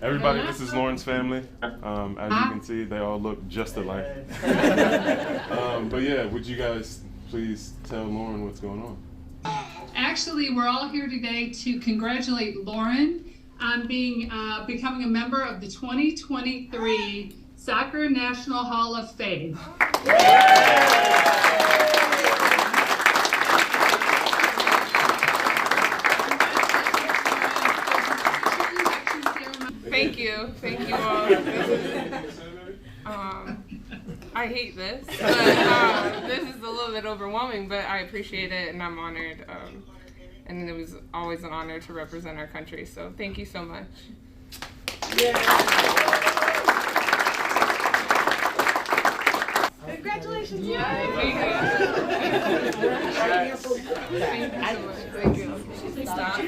Everybody, this is Lauren's family. As you can see, they all look just alike. But yeah, would you guys please tell Lauren what's going on? Actually, we're all here today to congratulate Lauren on becoming a member of the 2023 Soccer National Hall of Fame. Thank you all. I hate this, but this is a little bit overwhelming, but I appreciate it and I'm honored. And it was always an honor to represent our country, so thank you so much. Congratulations! Thank you. Thank you so much. Thank you. Stop.